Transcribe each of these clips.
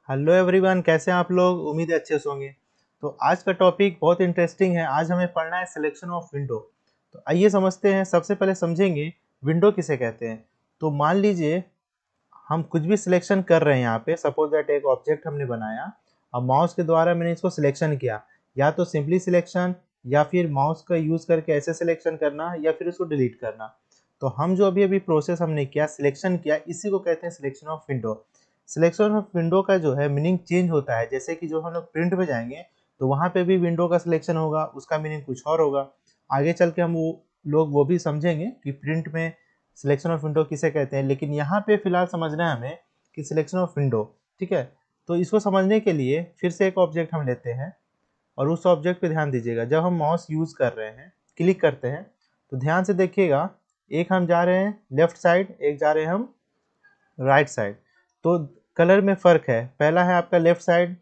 Hello everyone, कैसे हैं आप लोग। उम्मीद है अच्छे से होंगे। तो आज का टॉपिक बहुत इंटरेस्टिंग है। आज हमें पढ़ना है सिलेक्शन ऑफ विंडो। तो आइए समझते हैं। सबसे पहले समझेंगे विंडो किसे कहते हैं। तो मान लीजिए हम कुछ भी सिलेक्शन कर रहे हैं। यहाँ पे सपोज दैट एक ऑब्जेक्ट हमने बनाया और माउस के द्वारा मैंने इसको सिलेक्शन किया, या तो सिंपली सिलेक्शन या फिर माउस का यूज करके ऐसे सिलेक्शन करना या फिर उसको डिलीट करना। तो हम जो अभी अभी प्रोसेस हमने किया, सिलेक्शन किया, इसी को कहते हैं selection of window. Selection of window का जो है मीनिंग चेंज होता है। जैसे कि जो हम लोग प्रिंट में जाएंगे तो वहाँ पे भी विंडो का सिलेक्शन होगा, उसका मीनिंग कुछ और होगा। आगे चल के हम वो भी समझेंगे कि प्रिंट में सिलेक्शन ऑफ विंडो किसे कहते हैं। लेकिन यहाँ पे फिलहाल समझना है हमें कि सिलेक्शन ऑफ विंडो, ठीक है। तो इसको समझने के लिए फिर से एक ऑब्जेक्ट हम लेते हैं और उस ऑब्जेक्ट पे ध्यान दीजिएगा। जब हम माउस यूज कर रहे हैं, क्लिक करते हैं, तो ध्यान से देखिएगा। एक हम जा रहे हैं लेफ्ट साइड, एक जा रहे हैं हम राइट साइड। तो कलर में फर्क है। पहला है आपका लेफ्ट साइड,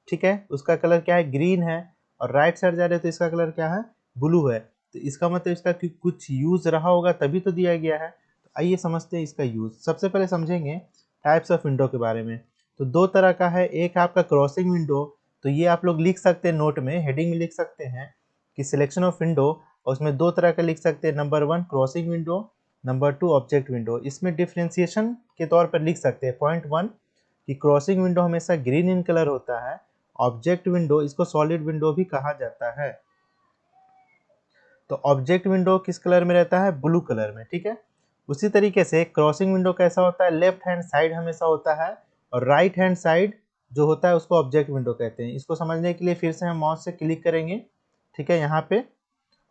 ठीक है, उसका कलर क्या है, ग्रीन है। और राइट साइड जा रहे हैं तो इसका कलर क्या है, ब्लू है। तो इसका मतलब इसका कुछ यूज रहा होगा तभी तो दिया गया है। तो आइए समझते हैं इसका यूज। सबसे पहले समझेंगे टाइप्स ऑफ विंडो के बारे में। तो दो तरह का है। एक है आपका क्रॉसिंग विंडो। तो ये आप लोग लिख सकते हैं, नोट में हेडिंग में लिख सकते हैं कि सिलेक्शन ऑफ विंडो। और उसमें दो तरह का लिख सकते हैं, number 1 crossing window, number 2 object window. इसमें डिफ्रेंसिएशन के तौर पर लिख सकते हैं पॉइंट 1 कि क्रॉसिंग विंडो हमेशा ग्रीन इन कलर होता है। ऑब्जेक्ट विंडो, इसको सॉलिड विंडो भी कहा जाता है। तो ऑब्जेक्ट विंडो किस कलर में रहता है, ब्लू कलर में, ठीक है। उसी तरीके से क्रॉसिंग विंडो कैसा होता है, लेफ्ट हैंड साइड हमेशा होता है और राइट हैंड साइड जो होता है उसको ऑब्जेक्ट विंडो कहते हैं। इसको समझने के लिए फिर से हम माउस से क्लिक करेंगे, ठीक है, यहाँ पे।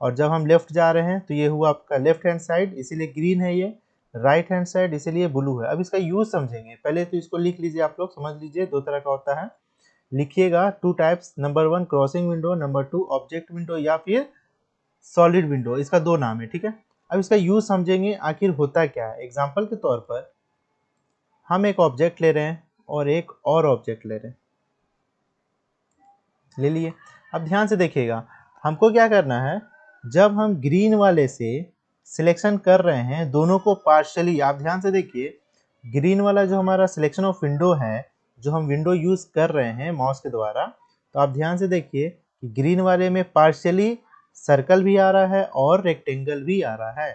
और जब हम लेफ्ट जा रहे हैं तो ये हुआ आपका लेफ्ट हैंड साइड, इसीलिए ग्रीन है ये। राइट हैंड साइड इसीलिए ब्लू है। अब इसका यूज समझेंगे। पहले तो इसको लिख लीजिए, आप लोग समझ लीजिए। दो तरह का होता है, लिखिएगा। Two types, number 1 crossing window, number 2 object window या फिर सॉलिड विंडो। इसका दो नाम है, ठीक है। अब इसका यूज समझेंगे, आखिर होता क्या है। एग्जाम्पल के तौर पर हम एक ऑब्जेक्ट ले रहे हैं और एक और ऑब्जेक्ट ले रहे हैं, ले लिए। अब ध्यान से देखिएगा, हमको क्या करना है। जब हम ग्रीन वाले से सिलेक्शन कर रहे हैं दोनों को पार्शियली, आप ध्यान से देखिए, ग्रीन वाला जो हमारा सिलेक्शन ऑफ विंडो है, जो हम विंडो यूज कर रहे हैं माउस के द्वारा, तो आप ध्यान से देखिए कि ग्रीन वाले में पार्शियली सर्कल भी आ रहा है और रेक्टेंगल भी आ रहा है।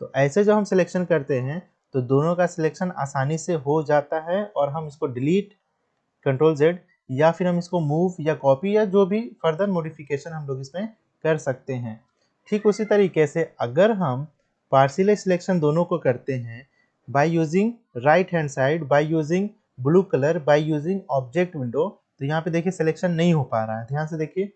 तो ऐसे जो हम सिलेक्शन करते हैं तो दोनों का सिलेक्शन आसानी से हो जाता है और हम इसको डिलीट, कंट्रोल जेड, या फिर हम इसको मूव या कॉपी या जो भी फर्दर मॉडिफिकेशन हम लोग इसमें कर सकते हैं। ठीक उसी तरीके से अगर हम पार्शियल सिलेक्शन दोनों को करते हैं by using right hand side, by using blue colour, by using object window, तो यहाँ पे देखिए सिलेक्शन नहीं हो पा रहा है। ध्यान से देखिए,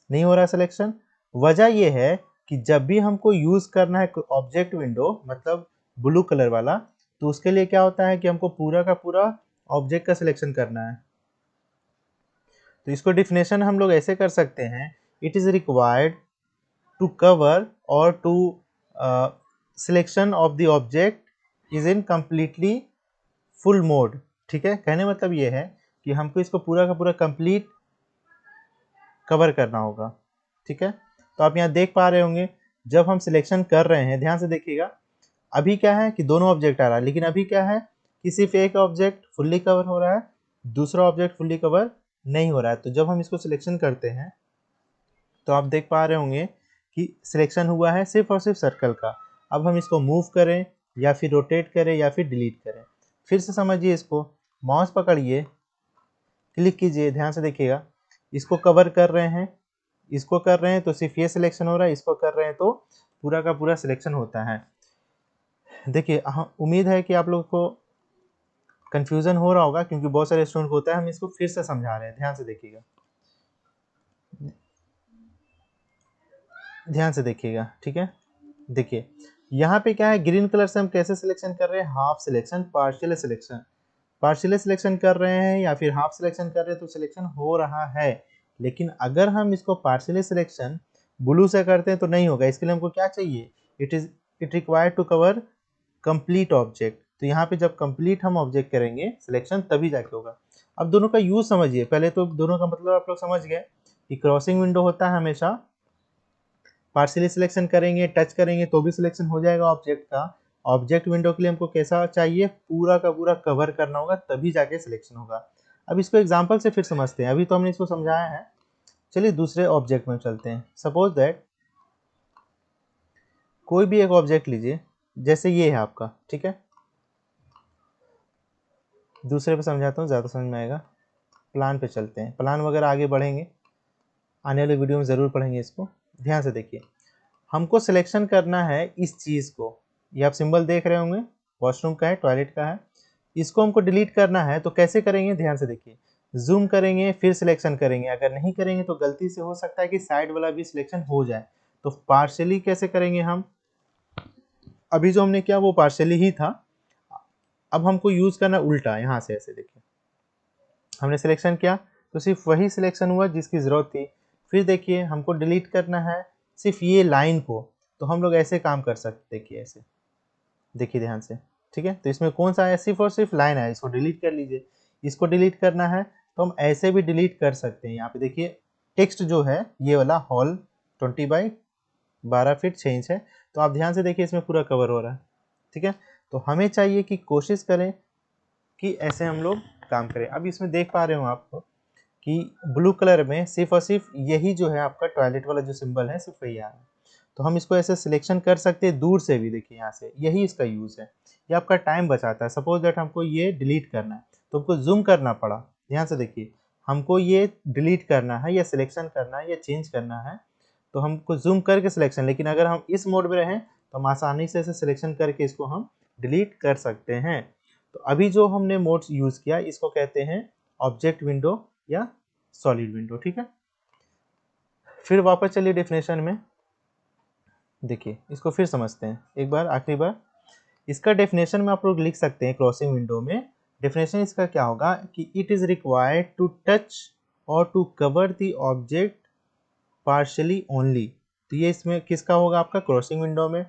नहीं हो रहा है सिलेक्शन। वजह यह है कि जब भी हमको यूज करना है ऑब्जेक्ट विंडो, मतलब ब्लू कलर वाला, तो उसके लिए क्या होता है कि हमको पूरा का पूरा ऑब्जेक्ट का सिलेक्शन करना है। तो इसको डिफिनेशन हम लोग ऐसे कर सकते हैं, it is required to cover और to selection of the object is in completely full mode. ठीक है, कहने मतलब ये है कि हमको इसको पूरा का पूरा कंप्लीट कवर करना होगा। ठीक है, तो आप यहाँ देख पा रहे होंगे जब हम सिलेक्शन कर रहे हैं, ध्यान से देखिएगा। अभी क्या है कि दोनों ऑब्जेक्ट आ रहा है, लेकिन अभी क्या है कि सिर्फ एक ऑब्जेक्ट फुल्ली कवर हो रहा है, दूसरा ऑब्जेक्ट फुल्ली कवर नहीं हो रहा है। तो जब हम इसको सिलेक्शन करते हैं तो आप देख पा रहे होंगे कि सिलेक्शन हुआ है सिर्फ और सिर्फ सर्कल का। अब हम इसको मूव करें या फिर रोटेट करें या फिर डिलीट करें, फिर से समझिए इसको। माउस पकड़िए, क्लिक कीजिए, ध्यान से देखिएगा। इसको कवर कर रहे हैं, इसको कर रहे हैं तो सिर्फ ये सिलेक्शन हो रहा है, इसको कर रहे हैं तो पूरा का पूरा सिलेक्शन होता है। देखिए, उम्मीद है कि आप लोग को कंफ्यूजन हो रहा होगा क्योंकि बहुत सारे स्टूडेंट को होता है। हम इसको फिर से समझा रहे हैं, ध्यान से देखिएगा, ध्यान से देखिएगा, ठीक है। देखिए यहाँ पे क्या है, ग्रीन कलर से हम कैसे सिलेक्शन कर रहे हैं, half selection, partial selection. Partial selection कर रहे हैं या फिर हाफ सिलेक्शन कर रहे हैं तो सिलेक्शन हो रहा है। लेकिन अगर हम इसको पार्शियल सिलेक्शन ब्लू से करते हैं तो नहीं होगा। इसके लिए हमको क्या चाहिए, it required to cover complete object. तो यहाँ पे जब कंप्लीट हम ऑब्जेक्ट करेंगे सिलेक्शन तभी जाके होगा। अब दोनों का यूज समझिए। पहले तो दोनों का मतलब आप लोग समझ गए कि क्रॉसिंग विंडो होता है हमेशा पार्शियली सिलेक्शन करेंगे, टच करेंगे तो भी सिलेक्शन हो जाएगा ऑब्जेक्ट का। ऑब्जेक्ट विंडो के लिए हमको कैसा चाहिए, पूरा का पूरा कवर करना होगा तभी जाके सिलेक्शन होगा। अब इसको एग्जाम्पल से फिर समझते हैं, अभी तो हमने इसको समझाया है। चलिए दूसरे ऑब्जेक्ट में चलते हैं। सपोज दैट कोई भी एक ऑब्जेक्ट लीजिए, जैसे ये है आपका, ठीक है। दूसरे पे समझाता हूँ, ज़्यादा समझ में आएगा। प्लान पे चलते हैं, प्लान वगैरह आगे बढ़ेंगे, आने वाले वीडियो में ज़रूर पढ़ेंगे इसको। ध्यान से देखिए, हमको सिलेक्शन करना है इस चीज़ को, ये आप सिंबल देख रहे होंगे, वॉशरूम का है, टॉयलेट का है। इसको हमको डिलीट करना है, तो कैसे करेंगे, ध्यान से देखिए। जूम करेंगे, फिर सिलेक्शन करेंगे। अगर नहीं करेंगे तो गलती से हो सकता है कि साइड वाला भी सिलेक्शन हो जाए। तो पार्शियली कैसे करेंगे हम, अभी जो हमने किया वो पार्शियली ही था। अब हमको यूज करना उल्टा, यहाँ से ऐसे देखिए, हमने सिलेक्शन किया तो सिर्फ वही सिलेक्शन हुआ जिसकी ज़रूरत थी। फिर देखिए हमको डिलीट करना है सिर्फ ये लाइन को, तो हम लोग ऐसे काम कर सकते, देखिए ऐसे, देखिए ध्यान से, ठीक है। तो इसमें कौन सा आया, सिर्फ और सिर्फ लाइन आया, इसको डिलीट कर लीजिए। इसको डिलीट करना है तो हम ऐसे भी डिलीट कर सकते हैं। यहाँ पे देखिए टेक्स्ट जो है ये वाला हॉल 20 बाई 12 फीट 6 इंच है, तो आप ध्यान से देखिए इसमें पूरा कवर हो रहा है, ठीक है। तो हमें चाहिए कि कोशिश करें कि ऐसे हम लोग काम करें। अब इसमें देख पा रहे हो आपको कि ब्लू कलर में सिर्फ और सिर्फ यही जो है आपका टॉयलेट वाला जो सिंबल है, सिर्फ वही आ रहा है। तो हम इसको ऐसे सिलेक्शन कर सकते हैं दूर से भी, देखिए यहाँ से, यही इसका यूज़ है। ये आपका टाइम बचाता है। सपोज दैट हमको ये डिलीट करना है तो हमको जूम करना पड़ा, ध्यान से देखिए, हमको ये डिलीट करना है या सिलेक्शन करना है या चेंज करना है, तो हमको जूम करके सिलेक्शन, लेकिन अगर हम इस मोड में रहें तो हम आसानी से इसे सिलेक्शन करके इसको हम डिलीट कर सकते हैं। तो अभी जो हमने मोड यूज़ किया इसको कहते हैं ऑब्जेक्ट विंडो या सॉलिड विंडो, ठीक है। फिर वापस चलिए डेफिनेशन में, देखिए इसको फिर समझते हैं एक बार, आखिरी बार। इसका डेफिनेशन में आप लोग लिख सकते हैं क्रॉसिंग विंडो में। डेफिनेशन इसका क्या होगा कि it is required to touch और to cover the object partially only. तो ये इसमें किसका होगा, आपका क्रॉसिंग विंडो में।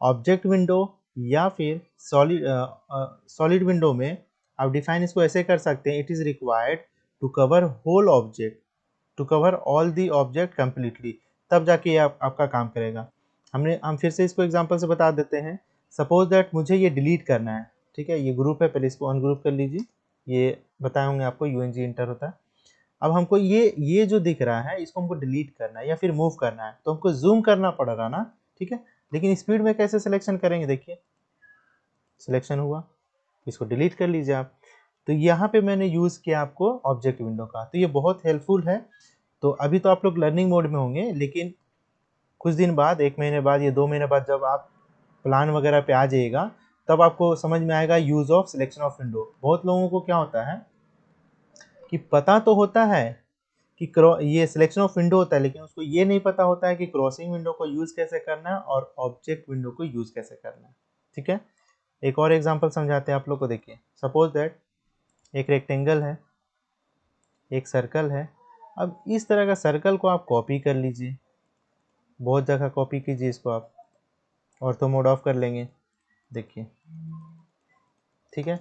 ऑब्जेक्ट विंडो या फिर सॉलिड विंडो में आप डिफाइन इसको ऐसे कर सकते हैं, it is required to cover whole object, to cover all the object completely, तब जाके ये आपका काम करेगा। हम फिर से इसको एग्जांपल से बता देते हैं। सपोज दैट मुझे ये डिलीट करना है, ठीक है, ये ग्रुप है, पहले इसको अनग्रुप कर लीजिए, ये बताए होंगे आपको, यूएनजी इंटर होता है। अब हमको ये जो दिख रहा है इसको हमको डिलीट करना है या फिर मूव करना है, तो हमको जूम करना पड़ेगा ना, ठीक है। लेकिन स्पीड में कैसे सिलेक्शन करेंगे, देखिए सिलेक्शन हुआ, इसको डिलीट कर लीजिए आप। तो यहाँ पे मैंने यूज़ किया आपको ऑब्जेक्ट विंडो का, तो ये बहुत हेल्पफुल है। तो अभी तो आप लोग लर्निंग मोड में होंगे, लेकिन कुछ दिन बाद, 1 महीने बाद या 2 महीने बाद जब आप प्लान वगैरह पे आ जाइएगा, तब आपको समझ में आएगा use of selection of window. बहुत लोगों को क्या होता है कि पता तो होता है कि ये सिलेक्शन ऑफ विंडो होता है, लेकिन उसको ये नहीं पता होता है कि क्रॉसिंग विंडो को यूज़ कैसे करना है और ऑब्जेक्ट विंडो को यूज़ कैसे करना है, ठीक है। एक और एग्जांपल समझाते हैं आप लोग को, देखिए सपोज दैट एक रेक्टेंगल है, एक सर्कल है। अब इस तरह का सर्कल को आप कॉपी कर लीजिए, बहुत जगह कॉपी कीजिए इसको आप, ऑर्थो मोड ऑफ कर लेंगे, देखिए, ठीक है।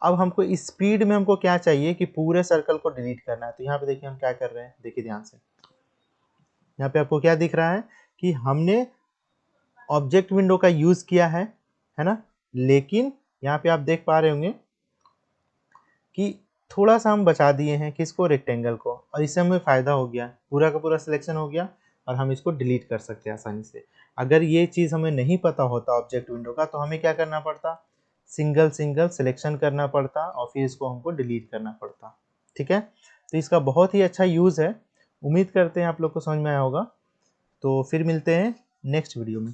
अब हमको स्पीड में हमको क्या चाहिए कि पूरे सर्कल को डिलीट करना है। तो यहाँ पे देखिए हम क्या कर रहे हैं, देखिए ध्यान से, यहाँ पे आपको क्या दिख रहा है कि हमने ऑब्जेक्ट विंडो का यूज़ किया है ना। लेकिन यहाँ पे आप देख पा रहे होंगे कि थोड़ा सा हम बचा दिए हैं किसको, रेक्टेंगल को, और इससे हमें फ़ायदा हो गया, पूरा का पूरा सिलेक्शन हो गया और हम इसको डिलीट कर सकते हैं आसानी से। अगर ये चीज़ हमें नहीं पता होता ऑब्जेक्ट विंडो का, तो हमें क्या करना पड़ता, सिंगल सिंगल सिलेक्शन करना पड़ता और फिर इसको हमको डिलीट करना पड़ता, ठीक है। तो इसका बहुत ही अच्छा यूज़ है। उम्मीद करते हैं आप लोग को समझ में आया होगा। तो फिर मिलते हैं नेक्स्ट वीडियो में।